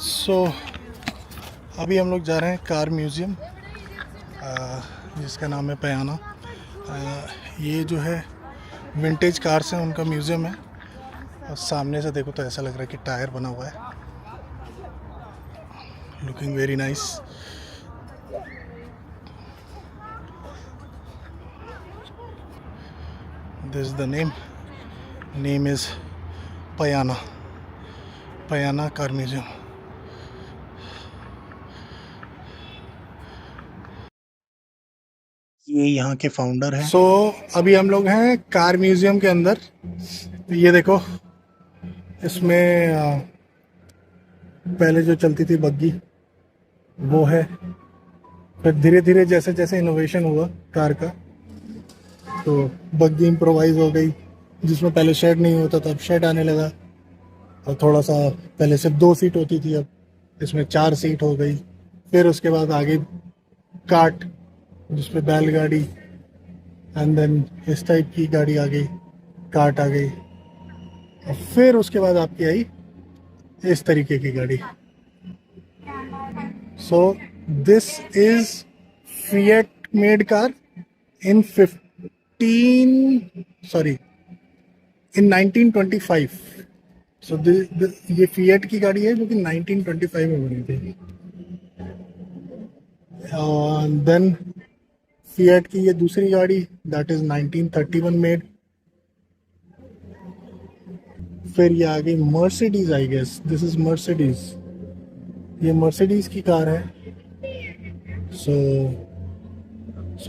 सो अभी हम लोग जा रहे हैं कार म्यूज़ियम जिसका नाम है पयाना। ये जो है विंटेज कार्स हैं उनका म्यूज़ियम है। और सामने से देखो तो ऐसा लग रहा है कि टायर बना हुआ है, looking very nice. This is the name is Payana car museum. ये यहाँ के फाउंडर हैं। अभी हम लोग हैं कार म्यूज़ियम के अंदर। तो ये देखो, इसमें पहले जो चलती थी बग्गी वो है। फिर धीरे धीरे जैसे जैसे इनोवेशन हुआ कार का, तो बग्गी इम्प्रोवाइज हो गई। जिसमें पहले शेड नहीं होता था, अब शेड आने लगा। और थोड़ा सा पहले सिर्फ 2 सीट होती थी, अब इसमें 4 सीट हो गई। फिर उसके बाद आगे कार्ट, जिसमें बैलगाड़ी, एंड देन इस टाइप की गाड़ी आ गई, कार्ट आ गई। और फिर उसके बाद आपकी आई इस तरीके की गाड़ी। सो this is fiat made car in 1925। सो ये फिएट की गाड़ी है जो कि 1925 में बनी थी। देन फिएट की ये दूसरी गाड़ी, दैट इज 1931 मेड। फिर ये आ गई Mercedes, I guess this is Mercedes. ये मर्सिडीज की कार है। So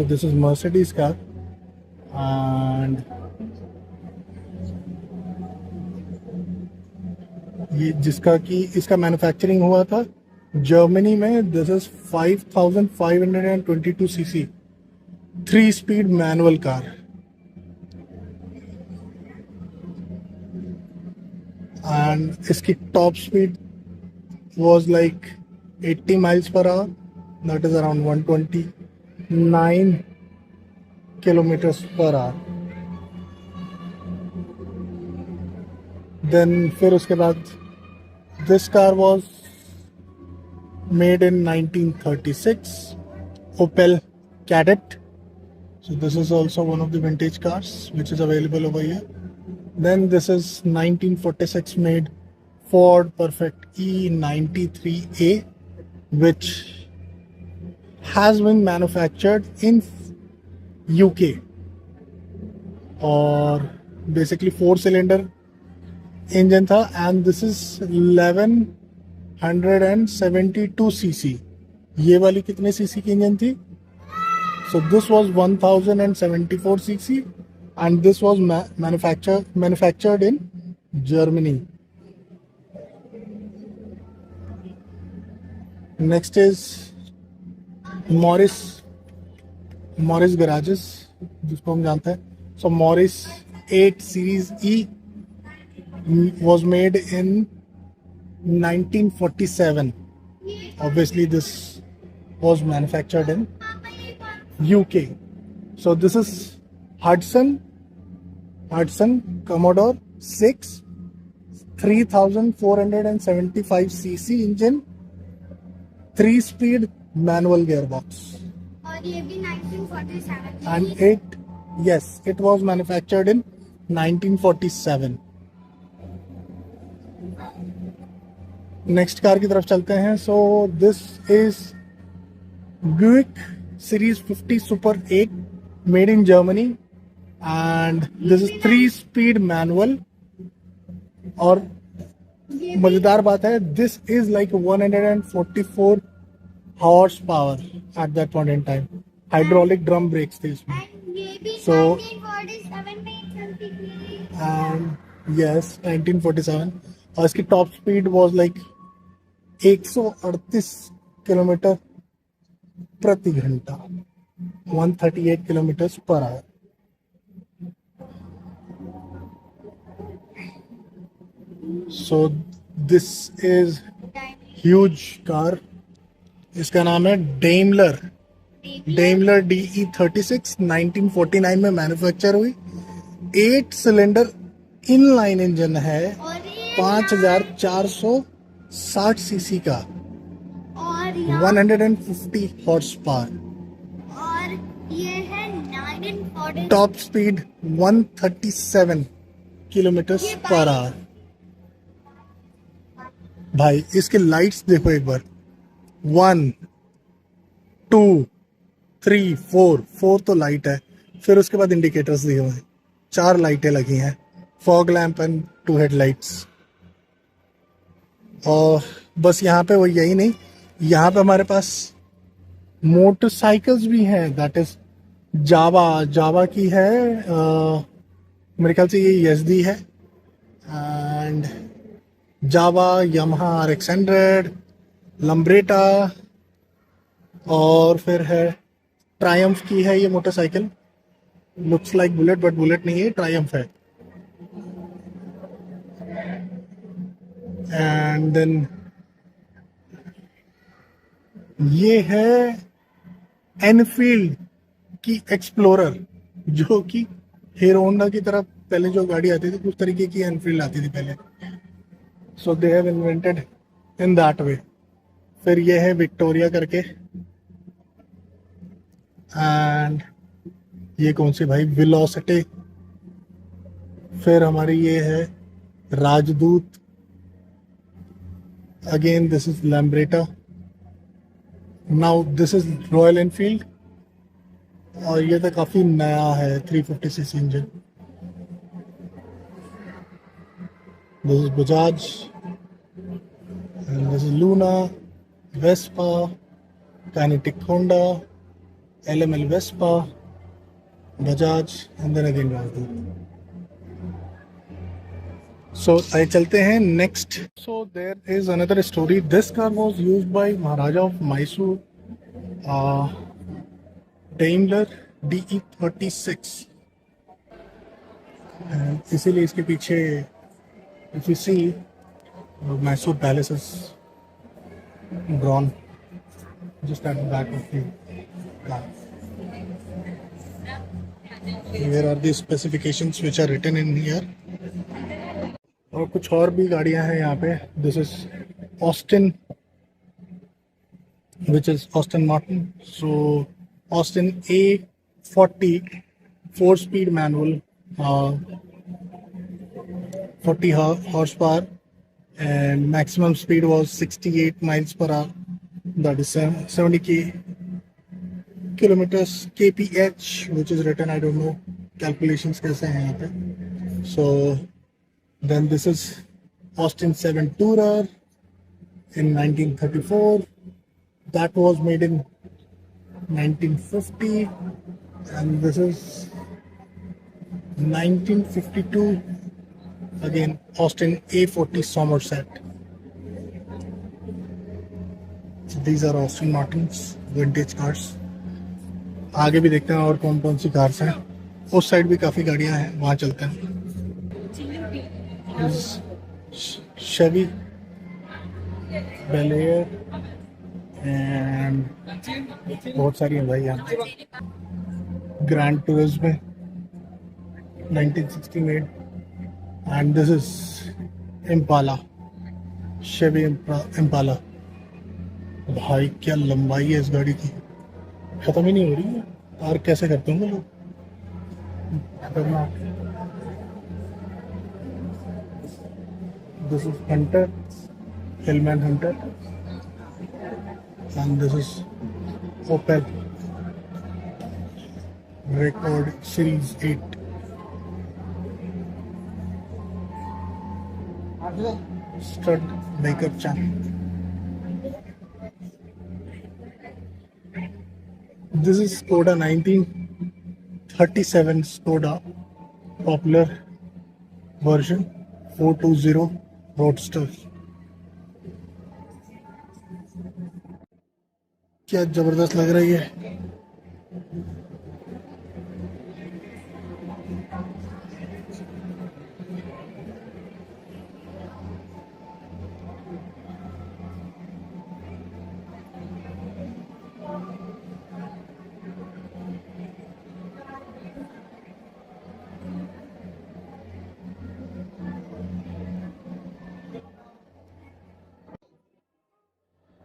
this is Mercedes car. And ये जिसका कि इसका मैन्युफैक्चरिंग हुआ था जर्मनी में। This is 5522 CC 3 speed manual car. And इसकी top speed was like 80 miles per hour, that is around 129 kilometers per hour. Then फिर उसके बाद this car was made in 1936, Opel Kadett. So this is also one of the vintage cars which is available over here. Then this is 1946 made Ford Perfect E93A, which has been manufactured in UK, और basically 4-cylinder engine था। and this is 1172 cc। ये वाली कितने CC की engine थी? So this was 1074 cc and this was manufactured in Germany. Next is Morris Garages, जिसको हम जानते हैं। So Morris 8 Series E was made in 1947. Obviously this was manufactured in UK. So this is Hudson Commodore 6 3475 cc engine, 3 speed manual gearbox. और ये भी 1947 and it was manufactured in 1947. Next car की तरफ चलते हैं। सो this is Buick Series 50 Super 8 made in Germany and this is 3 speed manual। और मजेदार बात है, this is like 144 horse power at that point in time. Hydraulic drum brakes थे इसमें। सो 1947। और इसकी top speed was like 138 kilometre प्रति घंटा, 138 kilometre per hour. So this is huge car. इसका नाम है डेमलर DE36। 1949 में मैन्युफैक्चर हुई। 8 सिलेंडर इनलाइन इंजन है, 5400 60 सीसी का, और यहाँ 150 हॉर्स पावर, और ये है 1940। टॉप स्पीड 137 किलोमीटर ये पर बाइक आवर। भाई इसके लाइट्स देखो एक बार, 1 2 3 4, 4 तो लाइट है, फिर उसके बाद इंडिकेटर्स दिए हुए हैं, 4 लाइटें लगी हैं, फॉग लैंप एंड 2 हेडलाइट्स। और बस यहाँ पे वो यही नहीं, यहाँ पे हमारे पास मोटरसाइकिल्स भी हैं, दैट इज जावा, जावा की है, मेरे ख्याल से ये एसडी है, and Java, Yamaha RX 100, Lambretta, और फिर है ट्रायम्फ की है ये motorcycle, looks like bullet but bullet नहीं है, ट्रायम्फ है। एंड देन ये है एनफील्ड की एक्सप्लोरर, जो कि हीरो होंडा की तरह पहले जो गाड़ी आती थी उस तरीके की एनफील्ड आती थी पहले, so they have invented in that way. फिर ये है विक्टोरिया करके, एंड ये कौन सी भाई, वेलोसिटी। फिर हमारी ये है Rajdoot, again this is Lambretta, now this is Royal Enfield, और ये तो काफी नया है, 350 CC engine. This is Bajaj, and this is Luna, Vespa, Kinetic Honda, LML Vespa, Bajaj, and then again Rajdoot. So आइए चलते हैं next. So there is another story, this car was used by Maharaja of Mysore, Daimler DE36, इसीलिए इसके पीछे if you see Mysore palace is drawn just at the back of the car. Here are the specifications which are written in here. और कुछ और भी गाड़ियां हैं यहाँ पे, this is Austin, which is Aston Martin. So Austin A40 4-speed manual, 40 horsepower, and maximum speed was 68 miles per hour. That is 70 kilometers kph, which is written, I don't know calculations कैसे हैं यहाँ पे. So then this is Austin 7 Tourer in 1934. That was made in 1950, and this is 1952, again Austin A40 Somerset. So these are Austin Martins vintage cars. आगे भी देखते हैं और कौन कौन सी कार्स हैं, उस साइड भी काफ़ी गाड़ियां हैं, वहाँ चलते हैं। Chevy Bel Air एंड बहुत सारी हैं भाई यहाँ। ग्रैंड टूरिज्म में 1960 made, and this is Impala, Chevy Impala. भाई क्या लंबाई है इस गाड़ी की, खत्म ही नहीं हो रही है, पार्क कैसे करते होंगे लोग, खतरनाक। This is Hunter, Hillman Hunter, and this is Opel Record Series 8. Stud makeup channel. This is Skoda 1937 Skoda popular version 420 Roadster. क्या जबरदस्त लग रही है।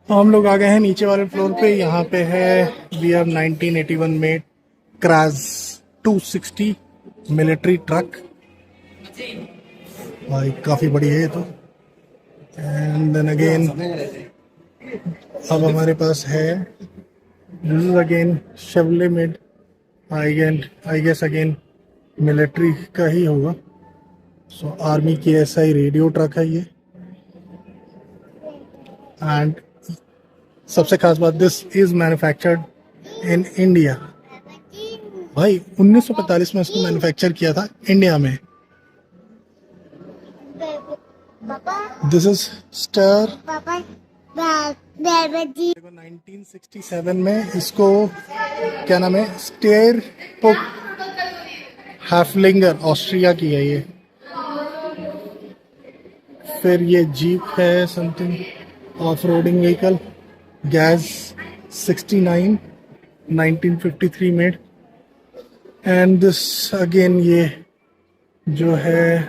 हम लोग आ गए हैं नीचे वाले फ्लोर पे। यहाँ पे है we have 1981 made Kraz 260 military truck. भाई काफी बड़ी है ये तो। एंड देन अगेन अब हमारे पास है this is again Chevrolet made I guess again military का ही होगा। सो आर्मी की ऐसा ही रेडियो ट्रक है ये। एंड सबसे खास बात this is manufactured in India. भाई 1945 में इसको मैन्युफैक्चर किया था इंडिया में। पापा दिस इज स्टार। पापा बाबा जी 1967 में इसको क्या नाम है स्टेयर पुक हैफलिंगर ऑस्ट्रिया की है ये। फिर ये जीप है something off roading vehicle gas 69 1953 made. And this again ये जो है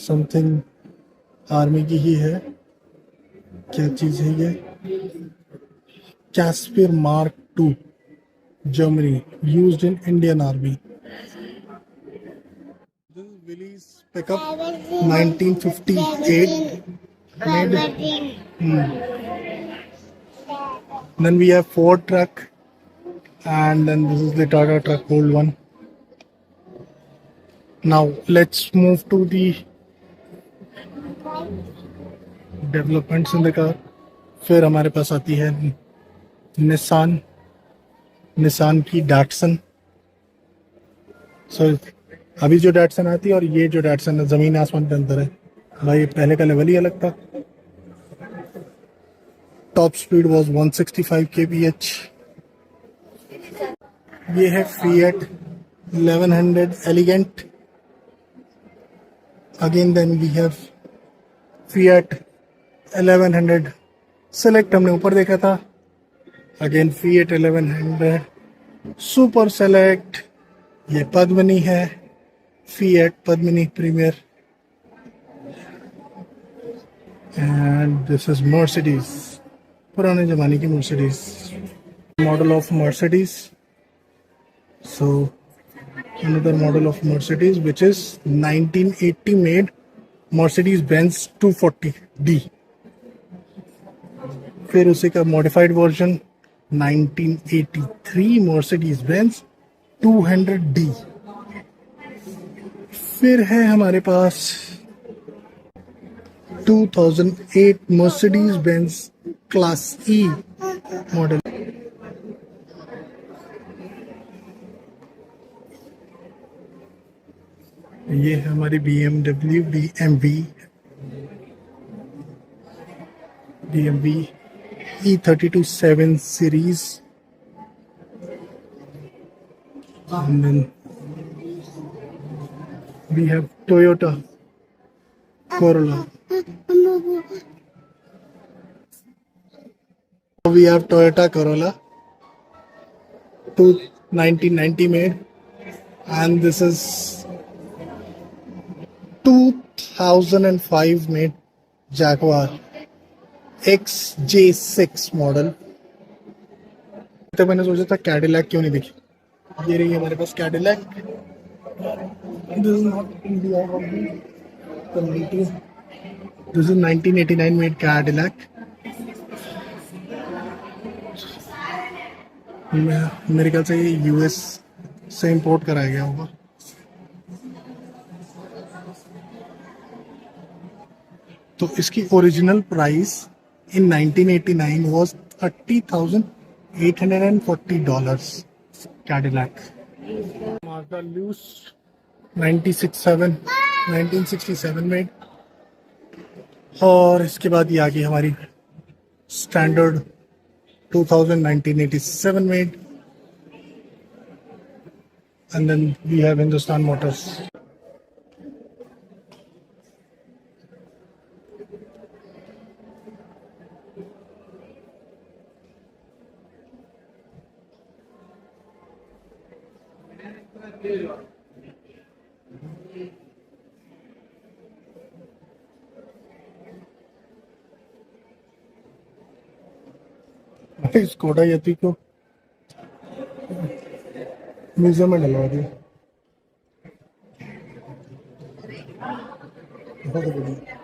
समथिंग आर्मी की ही है। क्या चीज है ये Casspir mark two Germany used in Indian army. This is Willys pickup 1958 made. Then we have Ford truck and then this is the Tata truck old one. Now let's move to the developments in the car. फिर हमारे पास आती है Nissan की Datsun. सो अभी जो Datsun आती है और ये जो डैटसन है जमीन आसमान के अंदर है। भाई पहले का लेवल ही अलग था। Top speed was 165 kph। ये है Fiat 1100 elegant. Again then we have Fiat 1100 select हमने ऊपर देखा था। Again Fiat 1100 super select. ये पद्मिनी है Fiat Padmini premier. And this is Mercedes पुराने जमाने की Mercedes model of Mercedes. So another model of Mercedes which is 1980 made Mercedes-Benz 240D। फिर उसी का मॉडिफाइड वर्जन 1983 Mercedes-Benz 200D। फिर है हमारे पास 2008 Mercedes-Benz क्लास E मॉडल। ये है हमारी BMW E32 7 series। And then we have Toyota Corolla। We have Toyota Corolla 1990 made and this is 2005 made Jaguar XJ6 model. तो मैंने सोचा था कैडिलैक क्यों नहीं दिखी। ये रही हमारे पास Cadillac. This is not India this is 1989 made Cadillac. मेरे ख्याल से ये यूएस से इंपोर्ट कराया गया होगा। तो इसकी original price in 1989 was $30,840 Cadillac. Mazda Luce 1967 made. और इसके बाद ये आ गई हमारी Standard 1987 made. And then we have Hindustan Motors. Skoda Yeti को म्यूजियम में डलवा दिया। बहुत बढ़िया।